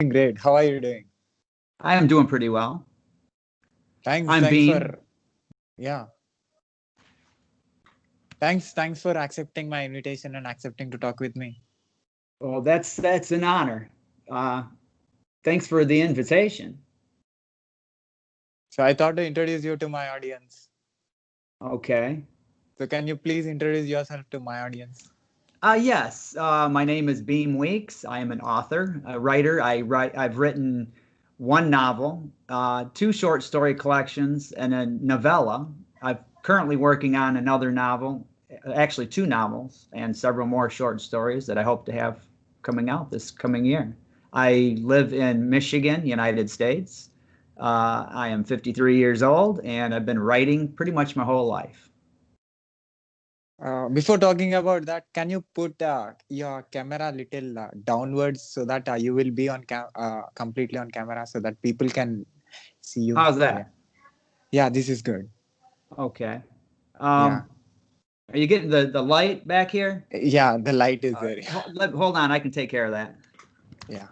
Great. How are you doing? I am doing pretty well. Thanks, I'm thanks Beem. for yeah. Thanks for accepting my invitation and accepting to talk with me. Well, that's an honor. Uh, Thanks for the invitation. So I thought to introduce you to my audience. Okay. So can you please introduce yourself to my audience? Yes. My name is Beem Weeks. I am an author, a writer. I've written one novel, two short story collections, and a novella. I'm currently working on another novel, actually two novels, and several more short stories that I hope to have coming out this coming year. I live in Michigan, United States. I am 53 years old, and I've been writing pretty much my whole life. Before talking about that, can you put your camera little downwards so that you will be on completely on camera so that people can see you? How's Yeah, that? yeah, this is good. Okay. Yeah, Are you getting the light back here? yeah, the light is there. Hold on, I can take care of that. Yeah.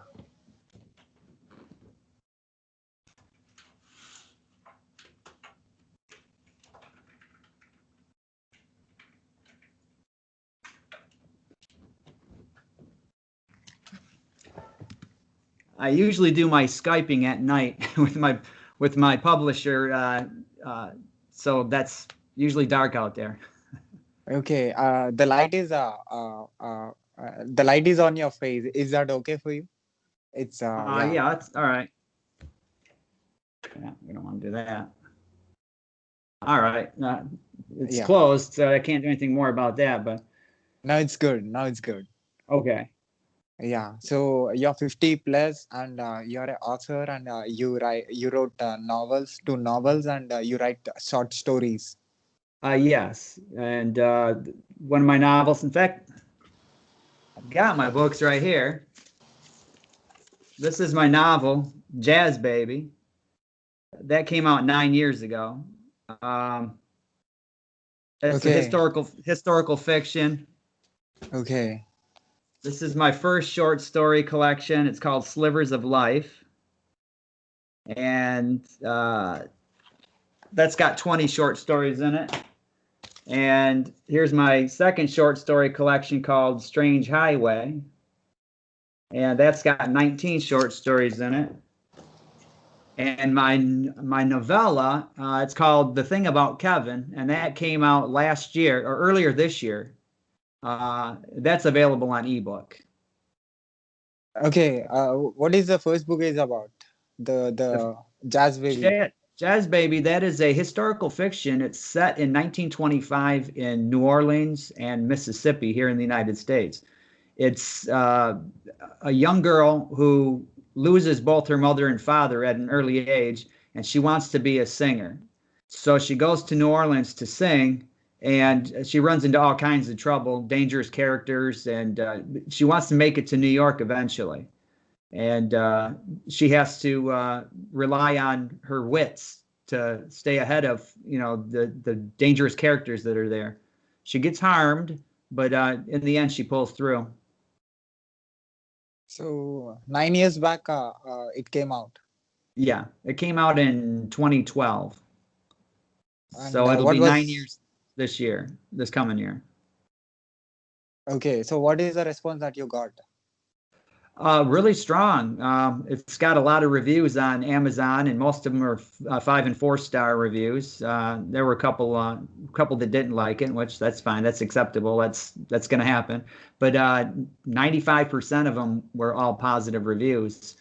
I usually do my Skyping at night with my publisher, so that's usually dark out there. Okay. The light is on your face. Is that okay for you? It's yeah. Yeah, that's all right. Yeah, we don't want to do that. All right, it's Yeah. closed, so I can't do anything more about that. But Now it's good. Now it's good. okay. Yeah. So you're 50 plus, and you're an author, and you wrote two novels, and you write short stories. Yes, and one of my novels. In fact, I've got my books right here. This is my novel, Jazz Baby. That came out 9 years ago. Um, it's a Okay. historical fiction. Okay. This is my first short story collection. It's called Slivers of Life, and that's got 20 short stories in it. And here's my second short story collection called Strange Highway, and that's got 19 short stories in it. And my novella, it's called The Thing About Kevin, and that came out last year or earlier this year. That's available on ebook. Okay. What is the first book is about? The The Jazz Baby. Jazz Baby, that is a historical fiction. It's set in 1925 in New Orleans and Mississippi here in the United States. It's a young girl who loses both her mother and father at an early age, and she wants to be a singer. So she goes to New Orleans to sing, and she runs into all kinds of trouble, dangerous characters, and she wants to make it to New York eventually. And she has to rely on her wits to stay ahead of the dangerous characters that are there. She gets harmed, but in the end, she pulls through. So 9 years back, it came out. Yeah, it came out in 2012. And So it'll what be 9 years was this coming year. okay? So what is the response that you got? Really strong. It's got a lot of reviews on Amazon, and most of them are 5 and 4 star reviews. There were a couple that didn't like it, which that's fine. That's acceptable. That's going to happen. But 95% of them were all positive reviews.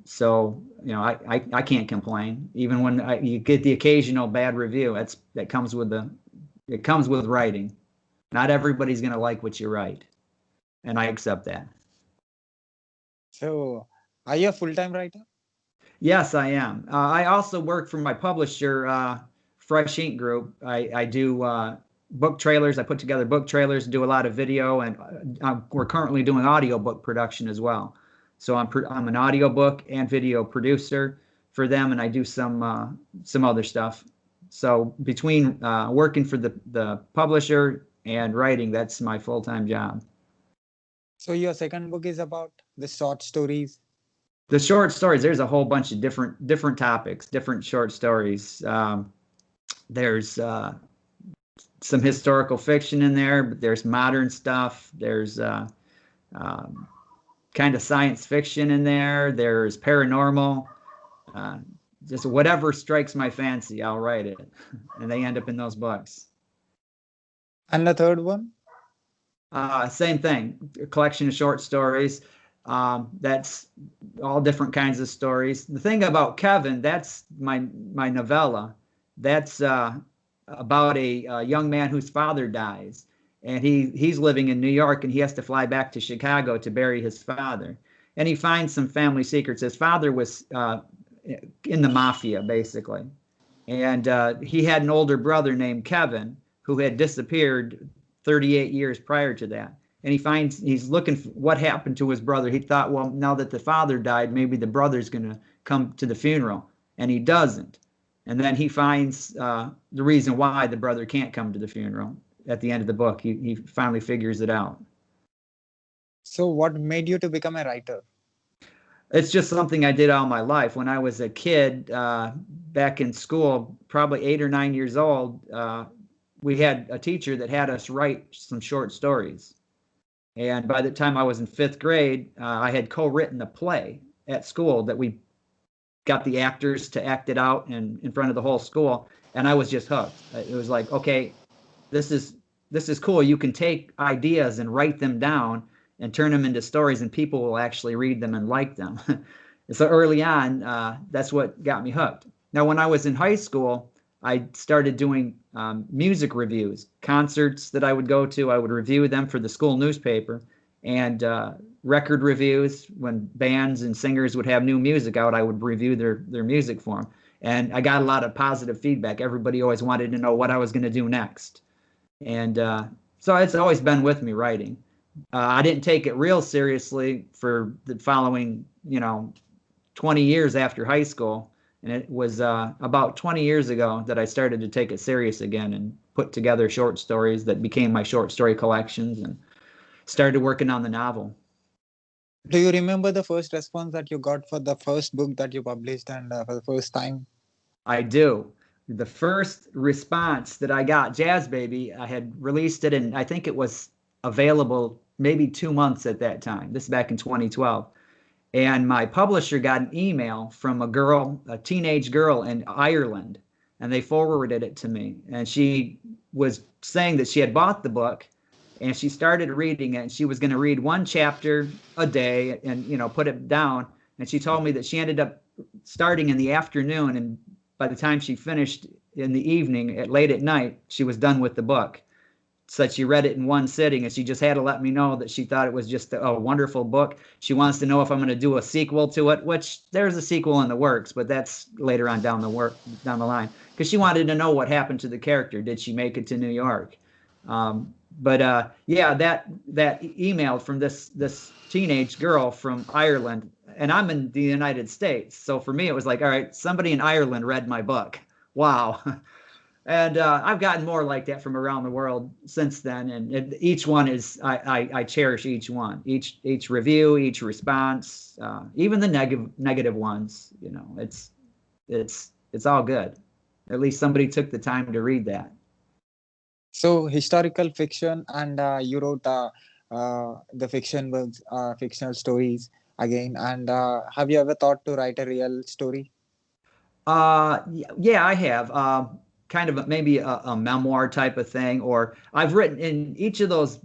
So I can't complain. Even when you get the occasional bad review, that comes with it comes with writing. Not everybody's going to like what you write, and I accept that. So are you a full-time writer? Yes, I am. I also work for my publisher, Fresh Ink Group. I do book trailers. I put together book trailers, do a lot of video, and we're currently doing audiobook production as well. So I'm an audiobook and video producer for them, and I do some other stuff. So between working for the publisher and writing, that's my full-time job. So your second book is about the short stories. The short stories, there's a whole bunch of different topics, different short stories. There's some historical fiction in there, but there's modern stuff. There's um, kind of science fiction in there. There's paranormal. Uh, just whatever strikes my fancy, I'll write it, and they end up in those books. And the third one? Same thing, a collection of short stories. That's all different kinds of stories. The thing about Kevin, that's my novella. That's about a young man whose father dies, and he's living in New York, and he has to fly back to Chicago to bury his father. And he finds some family secrets. His father was in the mafia, basically, and he had an older brother named Kevin who had disappeared 38 years prior to that. And he's looking for what happened to his brother. He thought, well, now that the father died, maybe the brother's going to come to the funeral, and he doesn't. And then he finds the reason why the brother can't come to the funeral. At the end of the book, he finally figures it out. So what made you to become a writer? It's just something I did all my life. When I was a kid, back in school, probably 8 or 9 years old, we had a teacher that had us write some short stories. And by the time I was in 5th grade, I had co-written a play at school that we got the actors to act it out in front of the whole school. And I was just hooked. It was like, okay, this is cool. You can take ideas and write them down and turn them into stories, and people will actually read them and like them. So early on, that's what got me hooked. Now, when I was in high school, I started doing music reviews, concerts that I would go to. I would review them for the school newspaper, and record reviews. When bands and singers would have new music out, I would review their music for them. And I got a lot of positive feedback. Everybody always wanted to know what I was going to do next. And so it's always been with me, writing. I didn't take it real seriously for the following, 20 years after high school. And it was about 20 years ago that I started to take it serious again and put together short stories that became my short story collections and started working on the novel. Do you remember the first response that you got for the first book that you published and for the first time? I do. The first response that I got, Jazz Baby, I had released it, and I think it was available maybe 2 months at that time. This is back in 2012. And my publisher got an email from a teenage girl in Ireland, and they forwarded it to me. And she was saying that she had bought the book, and she started reading it, and she was going to read one chapter a day and, put it down. And she told me that she ended up starting in the afternoon, and by the time she finished in the evening, late at night, she was done with the book. So she read it in one sitting, and she just had to let me know that she thought it was just a wonderful book. She wants to know if I'm going to do a sequel to it, which there's a sequel in the works, but that's later on down the line, because she wanted to know what happened to the character. Did she make it to New York? Yeah, that email from this teenage girl from Ireland, and I'm in the United States, so for me it was like, all right, somebody in Ireland read my book. Wow. And I've gotten more like that from around the world since then, and each one is I cherish each one, each review, each response, even the negative ones. It's all good. At least somebody took the time to read that. So historical fiction, and you wrote the fiction books, fictional stories again. And have you ever thought to write a real story? Yeah, I have. Kind of maybe a memoir type of thing, or I've written in each of those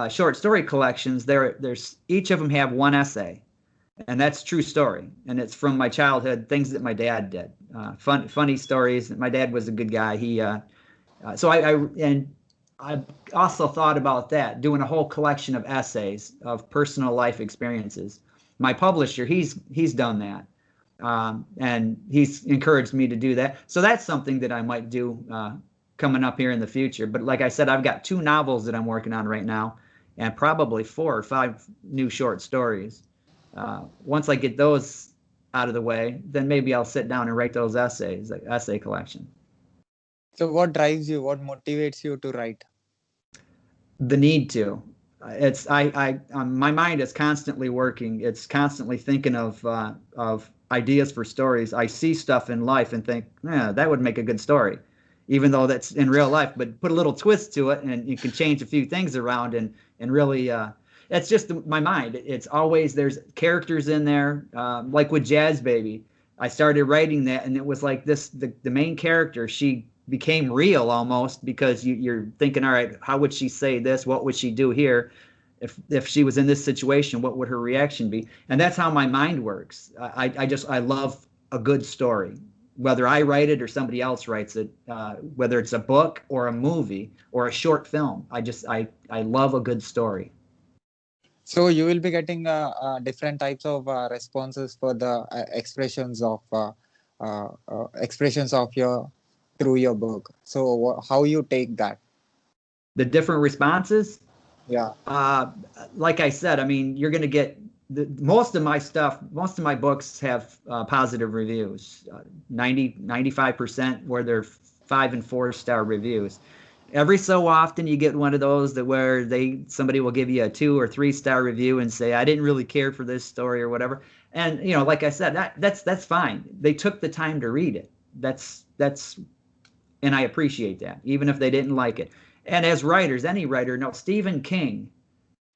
short story collections. There's each of them have one essay, and that's true story, and it's from my childhood, things that my dad did, funny stories. My dad was a good guy. So I've also thought about that, doing a whole collection of essays of personal life experiences. My publisher, he's done that. And he's encouraged me to do that. So that's something that I might do coming up here in the future. But like I said, I've got 2 novels that I'm working on right now, and probably 4 or 5 new short stories. Once I get those out of the way, then maybe I'll sit down and write those essays, like essay collection. So what drives you? What motivates you to write? The need to. It's my mind is constantly working. It's constantly thinking of ideas for stories. I see stuff in life and think, yeah, that would make a good story, even though that's in real life. But put a little twist to it, and you can change a few things around, and really, it's just my mind. It's always there's characters in there, like with Jazz Baby. I started writing that, and it was like this: the main character, she became real almost because you're thinking, all right, how would she say this? What would she do here? If she was in this situation, what would her reaction be? And that's how my mind works. I love a good story, whether I write it or somebody else writes it, whether it's a book or a movie or a short film. I love a good story. So you will be getting different types of responses for the expressions of your through your book. So how you take that? The different responses. Yeah. Like I said, I mean, you're going to get most of my stuff, most of my books have positive reviews, 95% where they're 5 and 4 star reviews. Every so often you get one of those that where somebody will give you a 2 or 3 star review and say, I didn't really care for this story or whatever. And, you know, like I said, that's fine. They took the time to read it. And I appreciate that, even if they didn't like it. And as writers, any writer, no, Stephen King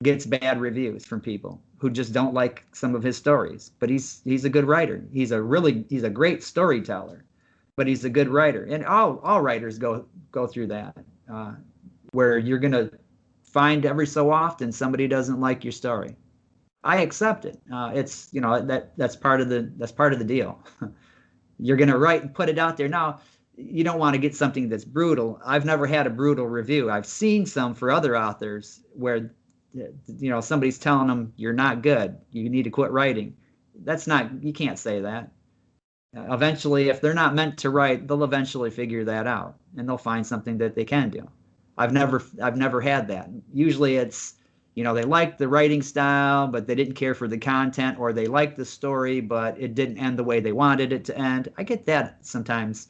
gets bad reviews from people who just don't like some of his stories. But he's a good writer. He's a great storyteller, but he's a good writer. And all writers go through that, where you're gonna find every so often somebody doesn't like your story. I accept it. It's that's part of the deal. You're gonna write and put it out there. Now, you don't want to get something that's brutal. I've never had a brutal review. I've seen some for other authors where somebody's telling them you're not good, you need to quit writing. You can't say that. Eventually, if they're not meant to write, they'll eventually figure that out and they'll find something that they can do. I've never had that. Usually it's, they liked the writing style, but they didn't care for the content, or they liked the story, but it didn't end the way they wanted it to end. I get that sometimes,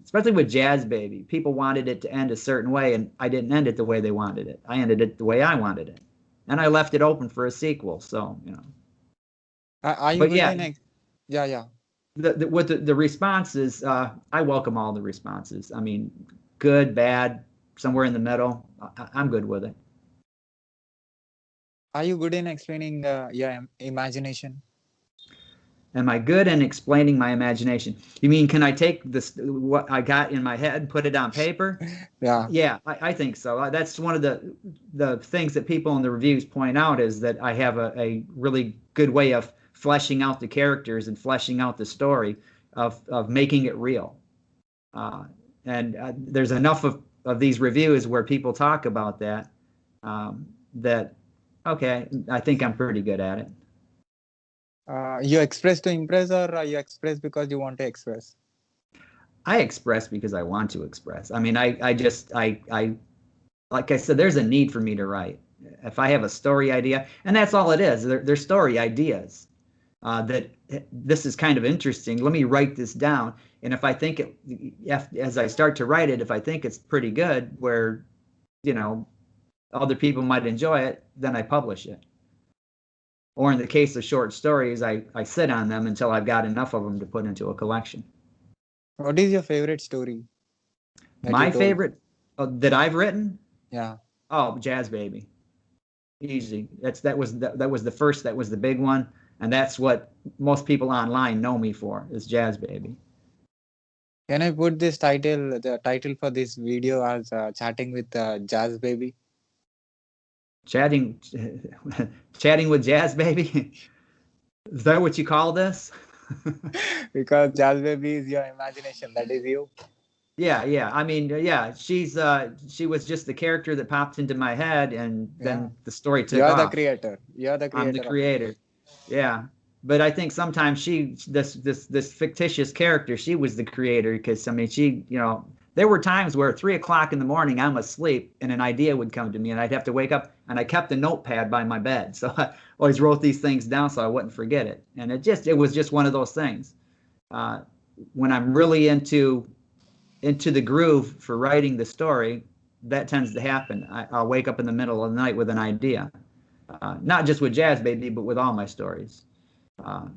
especially with Jazz Baby. People wanted it to end a certain way, and I didn't end it the way they wanted it. I ended it the way I wanted it. And I left it open for a sequel, so, Are you But good yeah, in yeah. With the responses, I welcome all the responses. I mean, good, bad, somewhere in the middle. I'm good with it. Are you good in explaining your imagination? Am I good in explaining my imagination? You mean, can I take what I got in my head and put it on paper? Yeah. Yeah, I think so. That's one of the things that people in the reviews point out, is that I have a really good way of fleshing out the characters and fleshing out the story, of making it real. And there's enough of these reviews where people talk about that, that, okay, I think I'm pretty good at it. You express to impress, or you express because you want to express? I express because I want to express. I mean, I like I said, there's a need for me to write. If I have a story idea, and that's all it is, they're story ideas, that this is kind of interesting. Let me write this down. And if I think as I start to write it, if I think it's pretty good, where, other people might enjoy it, then I publish it. Or in the case of short stories, I sit on them until I've got enough of them to put into a collection. What is your favorite story? My favorite that I've written? Yeah. Oh, Jazz Baby. Easy. That was the first. That was the big one, and that's what most people online know me for, is Jazz Baby. Can I put the title for this video as chatting with Jazz Baby? Chatting with Jazz Baby. Is that what you call this? Because Jazz Baby is your imagination. That is you. Yeah. I mean, yeah. She was just the character that popped into my head, and then the story took off. You're the creator. I'm the creator. Yeah. But I think sometimes this fictitious character, she was the creator, because I mean, there were times where at 3 o'clock in the morning I'm asleep and an idea would come to me and I'd have to wake up, and I kept a notepad by my bed. So I always wrote these things down so I wouldn't forget it. And it was just one of those things. When I'm really into the groove for writing the story, that tends to happen. I'll wake up in the middle of the night with an idea, not just with Jazz Baby, but with all my stories. Uh,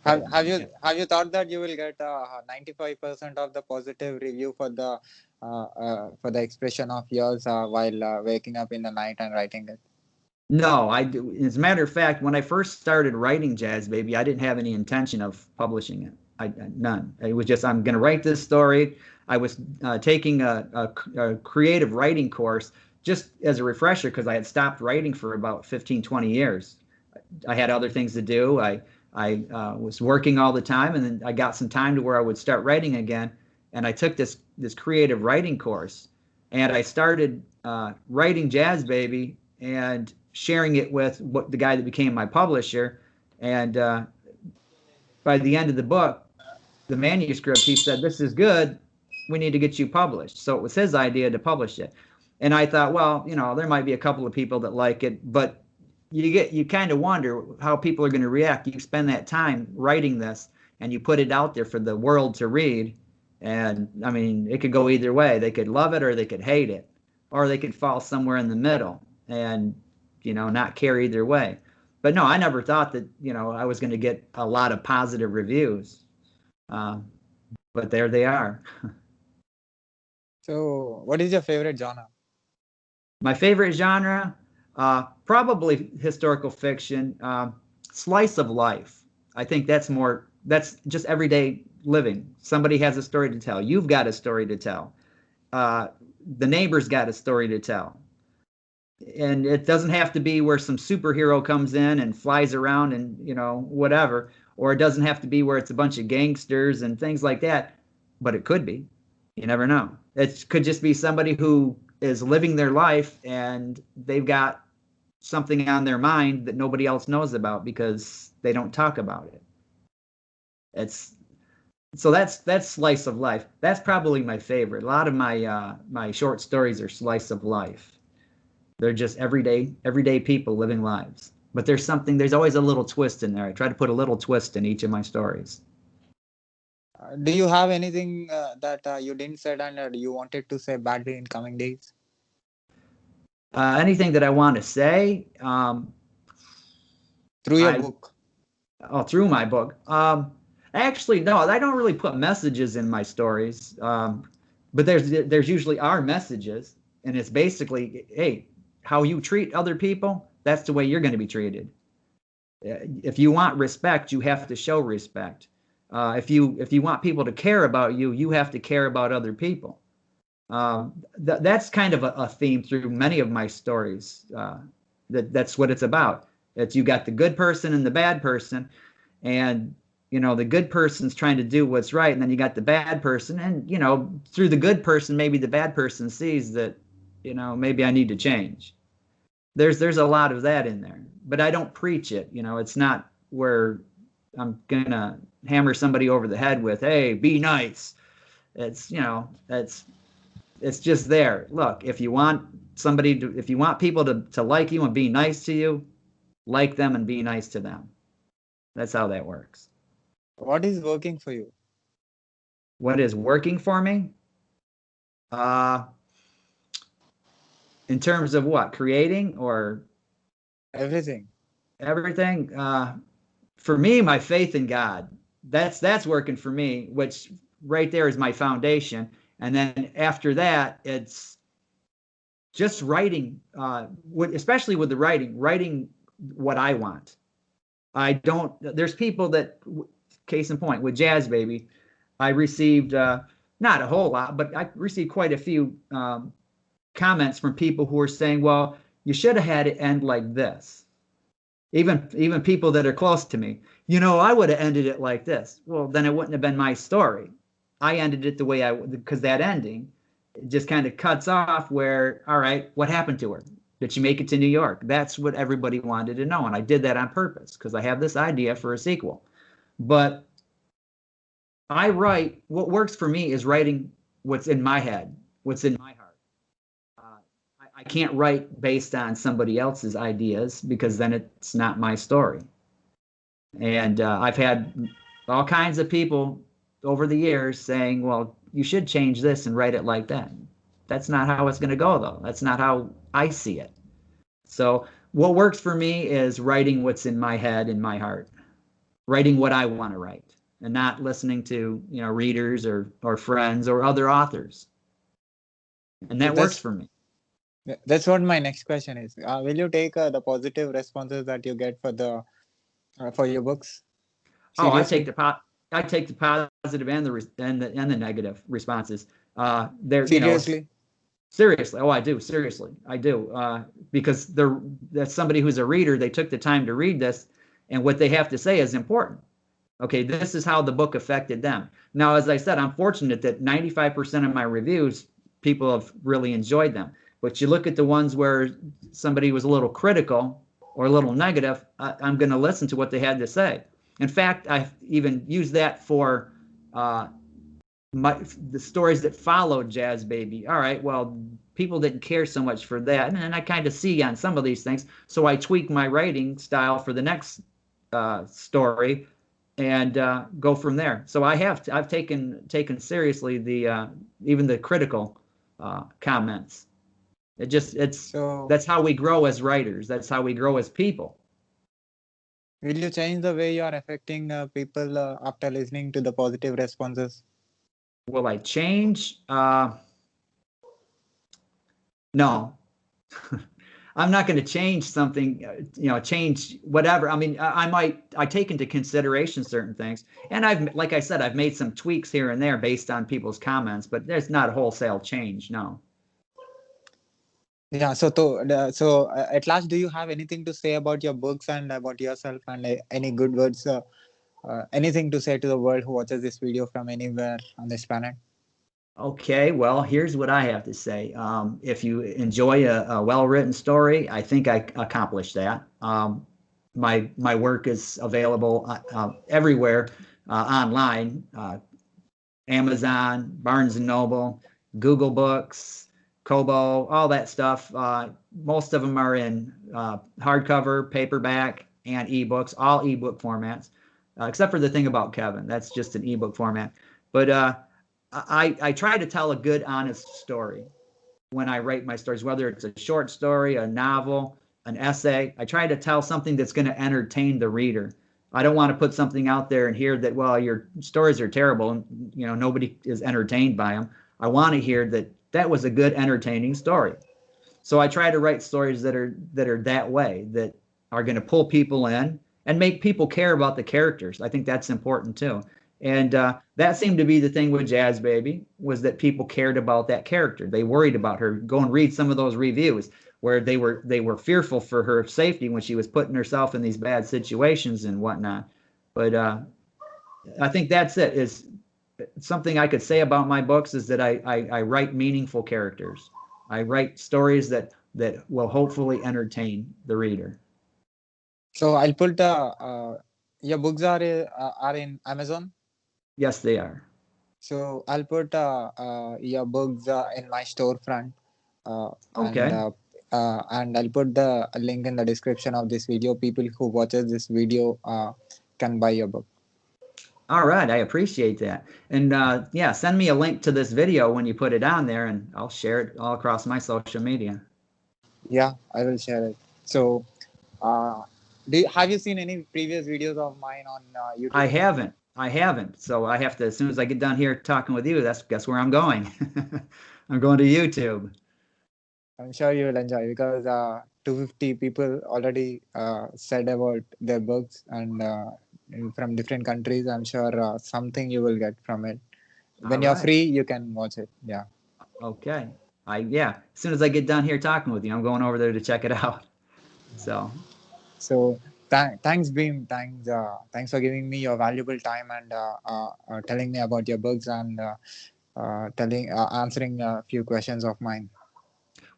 Have but have you yeah. have you thought that you will get 95% of the positive review for the expression of yours while waking up in the night and writing it? No, I do. As a matter of fact, when I first started writing Jazz Baby, I didn't have any intention of publishing it. None. It was just, I'm going to write this story. I was taking a creative writing course just as a refresher because I had stopped writing for about 15, 20 years. I had other things to do. I was working all the time, and then I got some time to where I would start writing again. And I took this creative writing course, and I started writing Jazz Baby and sharing it with the guy that became my publisher. And by the end of the book, the manuscript, he said, "This is good. We need to get you published." So it was his idea to publish it. And I thought, well, there might be a couple of people that like it, but you kind of wonder how people are going to react. You spend that time writing this and you put it out there for the world to read. And I mean, it could go either way. They could love it or they could hate it, or they could fall somewhere in the middle and, not care either way. But no, I never thought that, I was going to get a lot of positive reviews. But there they are. So, what is your favorite genre? My favorite genre, probably historical fiction, slice of life. I think that's just everyday living. Somebody has a story to tell. You've got a story to tell. The neighbor's got a story to tell. And it doesn't have to be where some superhero comes in and flies around and, whatever. Or it doesn't have to be where it's a bunch of gangsters and things like that. But it could be. You never know. It could just be somebody who is living their life and they've got something on their mind that nobody else knows about because they don't talk about it. That's slice of life. That's probably my favorite. A lot of my short stories are slice of life. They're just everyday people living lives. But there's always a little twist in there. I try to put a little twist in each of my stories. Do you have anything that you didn't say and you wanted to say badly in coming days? Anything that I want to say Through your book? Through my book. Actually, no, I don't really put messages in my stories. But there's usually are messages, and it's basically, hey, how you treat other people, that's the way you're going to be treated. If you want respect, you have to show respect. If you want people to care about you, you have to care about other people. That's kind of a theme through many of my stories. That's what it's about. It's you got the good person and the bad person, and the good person's trying to do what's right, and then you got the bad person, and through the good person, maybe the bad person sees that maybe I need to change. There's a lot of that in there, but I don't preach it. It's not where I'm gonna hammer somebody over the head with, hey, be nice. It's it's just there. Look, if you want people to like you and be nice to you, like them and be nice to them. That's how that works. What is working for you? What is working for me? In terms of what? Creating or Everything. everything? For me, my faith in God. That's working for me, which right there is my foundation. And then after that, it's just writing, especially with the writing what I want. There's people that, case in point, with Jazz Baby, I received, not a whole lot, but I received quite a few comments from people who are saying, well, you should have had it end like this. Even people that are close to me, I would have ended it like this. Well, then it wouldn't have been my story. I ended it the way because that ending just kind of cuts off where, all right, what happened to her? Did she make it to New York? That's what everybody wanted to know. And I did that on purpose because I have this idea for a sequel. But what works for me is writing what's in my head, what's in my heart. I can't write based on somebody else's ideas because then it's not my story. And I've had all kinds of people over the years saying, well, you should change this and write it like that. That's not how it's going to go, though. That's not how I see it. So what works for me is writing what's in my head, in my heart, writing what I want to write, and not listening to readers or friends or other authors. And So that works for me. that's what my next question is. Will you take the positive responses that you get for your books Oh, seriously? I take the positive and the negative responses. They're Seriously? seriously. Oh, I do. Seriously, I do. Because that's somebody who's a reader. They took the time to read this, and what they have to say is important. Okay, this is how the book affected them. Now, as I said, I'm fortunate that 95% of my reviews, people have really enjoyed them. But you look at the ones where somebody was a little critical or a little negative, I'm going to listen to what they had to say. In fact, I've even used that for uh, the stories that followed Jazz Baby. All right, well, people didn't care so much for that, and I kind of see on some of these things. So I tweak my writing style for the next story and go from there. So I've taken seriously the even the critical comments. It's So that's how we grow as writers. That's how we grow as people. will you change the way you are affecting people after listening to the positive responses? Will I change? No. I'm not going to change something, change whatever. I mean, I take into consideration certain things. And like I said, I've made some tweaks here and there based on people's comments, but there's not a wholesale change. No. Yeah. At last, do you have anything to say about your books and about yourself, and any good words, anything to say to the world who watches this video from anywhere on this planet? Okay, well, here's what I have to say. If you enjoy a well-written story, I think I accomplished that. My work is available everywhere online, Amazon, Barnes and Noble, Google Books, Kobo, all that stuff. Most of them are in hardcover, paperback, and ebooks, all ebook formats, except for the thing about Kevin. That's just an ebook format. But I try to tell a good, honest story when I write my stories, whether it's a short story, a novel, an essay. I try to tell something that's going to entertain the reader. I don't want to put something out there and hear that, well, your stories are terrible and nobody is entertained by them. I want to hear that that was a good, entertaining story. So I try to write stories that are that way, that are going to pull people in and make people care about the characters. I think that's important too. And that seemed to be the thing with Jazz Baby, was that people cared about that character. They worried about her. Go and read some of those reviews where they were fearful for her safety when she was putting herself in these bad situations and whatnot. But I think that's it. Is something I could say about my books is that I write meaningful characters. I write stories that will hopefully entertain the reader. So I'll put the your books are in Amazon. Yes, they are. So I'll put your books in my storefront, uh, and Okay. uh, and I'll put the link in the description of this video. People who watches this video can buy your book. All right. I appreciate that. And yeah, send me a link to this video when you put it on there, and I'll share it all across my social media. Yeah, I will share it. So, uh, have you seen any previous videos of mine on I YouTube? haven't. I haven't. So I have to, as soon as I get done here talking with you, guess where I'm going. I'm going to YouTube. I'm sure you will enjoy because 250 people already said about their books and from different countries. I'm sure something you will get from it. All When you're right. free, you can watch it. Yeah. Okay. Yeah. As soon as I get done here talking with you, I'm going over there to check it out. So, So thanks, Beam. Thanks for giving me your valuable time and telling me about your books and telling answering a few questions of mine.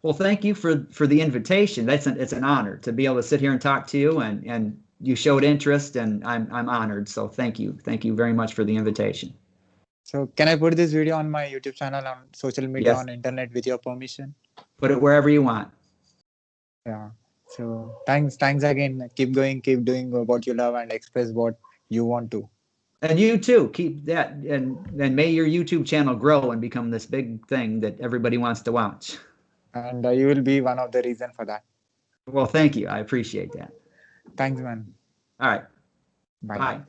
well, thank you for the invitation. It's an honor to be able to sit here and talk to you, and you showed interest, and I'm honored. So thank you very much for the invitation. So can I put this video on my YouTube channel, on social media, Yes, on internet with your permission? put it wherever you want. Yeah. So thanks again. Keep going, keep doing what you love and express what you want to. And you too, keep that, and may your YouTube channel grow and become this big thing that everybody wants to watch. And you will be one of the reason for that. Well, thank you. I appreciate that. Thanks, man. All right. Bye. Bye.